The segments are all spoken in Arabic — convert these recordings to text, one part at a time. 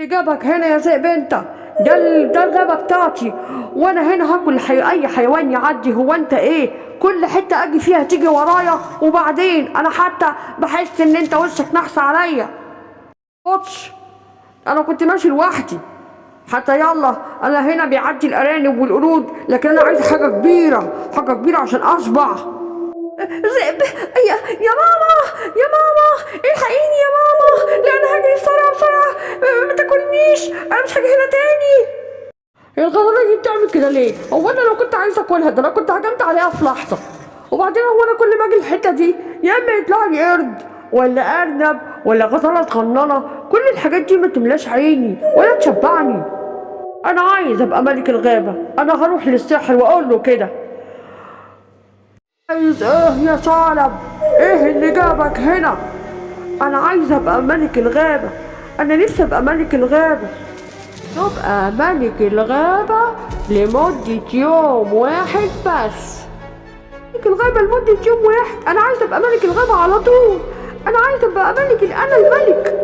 اللي جابك هنا يا ذئب انت؟ ده الغابة بتاعتي، وانا هنا هاكل اي حيوان يعدي. هو انت ايه كل حتة اجي فيها تيجي ورايا؟ وبعدين انا حتى بحس ان انت وشك نحس عليا. خدش، انا كنت ماشي لوحدي حتى. يلا انا هنا بيعدي الارانب والقرود، لكن انا عايز حاجة كبيرة، حاجة كبيرة عشان اشبع. ذئب، يا ماما، يا ماما الحقيني يا ماما، لا انا هجري بسرعه بسرعه. ما تاكلنيش، انا مش هاجي هنا تاني. الغزاله دي بتعمل كده ليه؟ هو انا لو كنت عايزه اكلها ده انا كنت هجمت عليها في لحظه. وبعدين هو انا كل ما اجي الحته دي يا اما يطلع لي قرد ولا ارنب ولا غزاله صغننه، كل الحاجات دي ما تملاش عيني ولا تشبعني. انا عايز ابقى ملك الغابه، انا هروح للساحر واقول له كده. عايز ايه يا ثعلب؟ ايه اللي جابك هنا؟ انا عايز ابقى ملك الغابة، انا نفسي ابقى ملك الغابة. تبقى ملك الغابة لمدة يوم واحد بس. ملك الغابة لمدة يوم واحد؟ انا عايز ابقى ملك الغابة على طول، انا عايز ابقى ملك، انا الملك.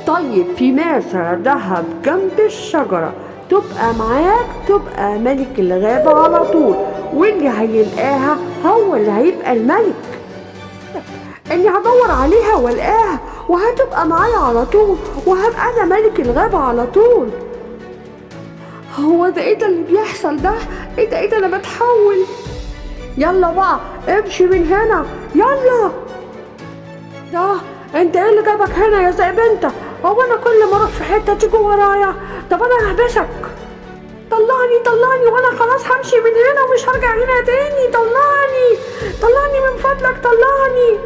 طيب في ماسة ذهب جنب الشجرة تبقى معاك، تبقى ملك الغابة على طول، واللي هيلقاها هو اللي هيبقى الملك. اني هدور عليها والقاها وهتبقى معايا على طول، وهبقى انا ملك الغابة على طول. هو ده ايه ده اللي بيحصل ده؟ ايه ده انا بتحول. يلا بقى امشي من هنا يلا. ده انت ايه اللي جابك هنا يا ذئب انت؟ هو انا كل ما اروح في حتة تيجي ورايا؟ طب انا هحبسك. طلعني وانا خلاص همشي من هنا ومش هرجع هنا تاني. طلعني من فضلك طلعني.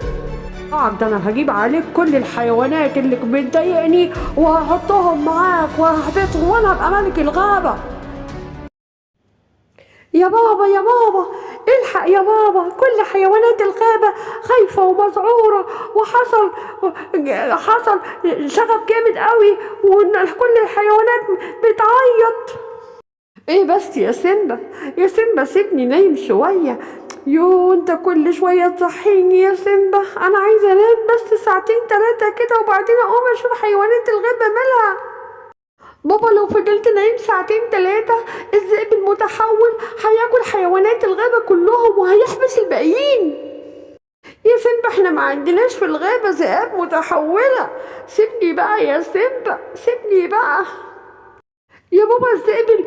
ده انا هجيب عليك كل الحيوانات اللي بتضايقني وهحطهم معاك وهحبسهم وانا هبقى ملك الغابة. يا بابا يا بابا الحق يا بابا، كل حيوانات الغابة خايفة ومذعورة، حصل شغب جامد قوي وكل الحيوانات بتعيط. ايه بس يا سيمبا، يا سيمبا سيبني نايم شوية. يو انت كل شوية تصحيني يا سيمبا، انا عايزة انام بس ساعتين تلاتة كده وبعدين اقوم اشوف حيوانات الغابة مالها. بابا لو فضلت نايم ساعتين تلاتة الذئب المتحول هياكل حيوانات الغابة كلهم وهيحبس الباقيين. يا سيمبا احنا ما عندناش في الغابة ذئاب متحولة، سيبني بقى يا سيمبا سيبني بقى. يا بابا الذئب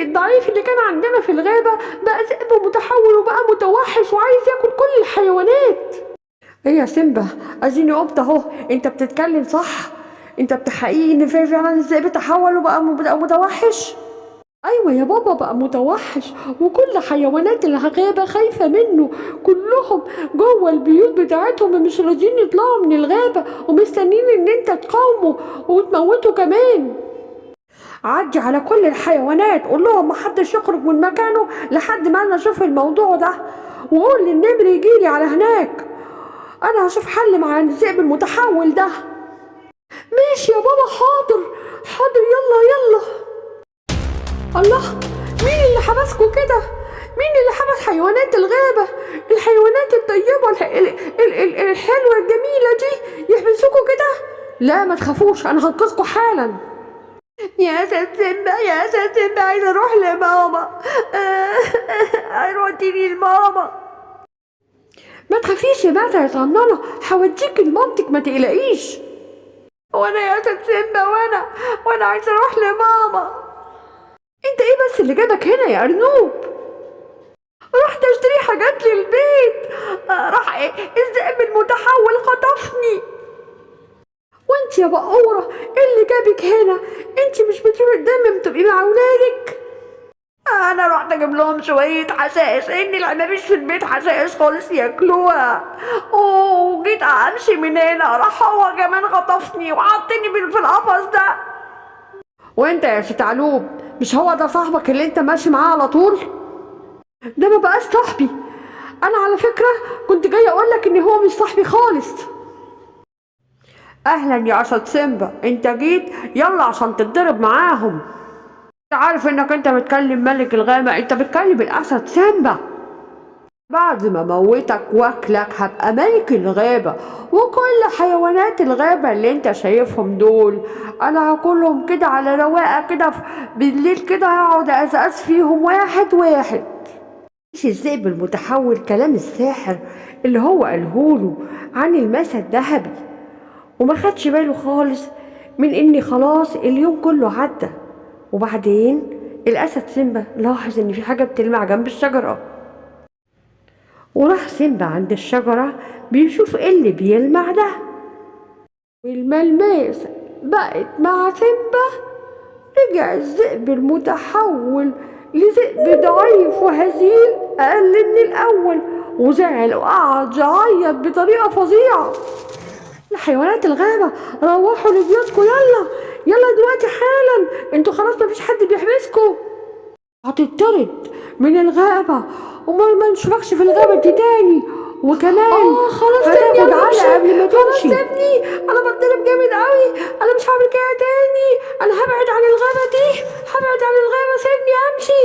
الضعيف اللي كان عندنا في الغابة بقى ذئب متحول وبقى متوحش وعايز ياكل كل الحيوانات. ايه يا سيمبا اديني قمت اهو، انت بتتكلم صح؟ انت بتحقيقي ان فعلا الذئب تحول وبقى متوحش؟ ايوه يا بابا بقى متوحش وكل حيوانات الغابة خايفة منه، كلهم جوه البيوت بتاعتهم مش راضيين يطلعوا من الغابة ومستنيين ان انت تقاومه وتموته كمان. عدي على كل الحيوانات قول لهم محدش يخرج من مكانه لحد ما انا اشوف الموضوع ده، وقول للنمر يجيلي على هناك، انا هشوف حل مع الذئب المتحول ده. ماشي يا بابا حاضر حاضر يلا. الله، مين اللي حبسكوا كده؟ مين اللي حبس حيوانات الغابة؟ الحيوانات الطيبة الحلوة الجميلة دي يحبسوكوا كده؟ لا ما تخافوش انا هنقذكوا حالا. يا سيمبا يا سيمبا عايزة اروح لماما. وديني لماما. ما تخافيش يا بنت يا صنانة، هوديك لمامتك ما تقلقيش. وانا يا سيمبا وانا عايزة اروح لماما. انت ايه بس اللي جابك هنا يا ارنوب؟ رحت اشتري حاجات للبيت، راح الذئب المتحول خطفني. وانت يا بقورة ايه اللي جابك هنا؟ انت مش بتروحي الدم بتبقي مع اولادك؟ انا رحت اجيب لهم شوية حشائش، ان ما فيش في البيت حشائش خالص ياكلوها، وجيت امشي من هنا راح هو كمان خطفني وحطني في القفص ده. وانت يا ستعلوب مش هو ده صاحبك اللي انت ماشي معاه على طول؟ ده ما بقاش صاحبي، انا على فكرة كنت جاي اقولك ان هو مش صاحبي خالص. اهلا يا اسد سيمبا، انت جيت يلا عشان تتضرب معاهم. انت عارف انك انت بتكلم ملك الغابة، انت بتكلم الاسد سيمبا. بعد ما موتك واكلك هبقى ملك الغابة، وكل حيوانات الغابة اللي انت شايفهم دول انا هاكلهم كده على رواقة كده بالليل كده، هقعد ازقز فيهم واحد واحد. مش الذئب المتحول كلام الساحر اللي هو قالهوله عن المسا الذهبي، وما خدش باله خالص من ان خلاص اليوم كله عدى. وبعدين الاسد سيمبا لاحظ ان في حاجة بتلمع جنب الشجرة، وراح سيمبا عند الشجرة بيشوف ايه اللي بيلمع ده. والملماس بقت مع سيمبا، رجع الذئب المتحول لذئب ضعيف وهزيل أقل من الأول، وزعل وقعد يعيط بطريقة فظيعة. حيوانات الغابة روحوا لبيوتكم، يلا يلا دلوقتي حالا، انتوا خلاص مفيش حد بيحبسكم، هتطرد من الغابة وما نشوفكش في الغابة دي تاني، وكمان خلاص هتاخد سيبني علقة قبل ما خلاص تمشي. سيبني، انا بتضرب جامد قوي، انا مش هعمل كده تاني، انا هبعد عن الغابة دي، هبعد عن الغابة، سيبني امشي.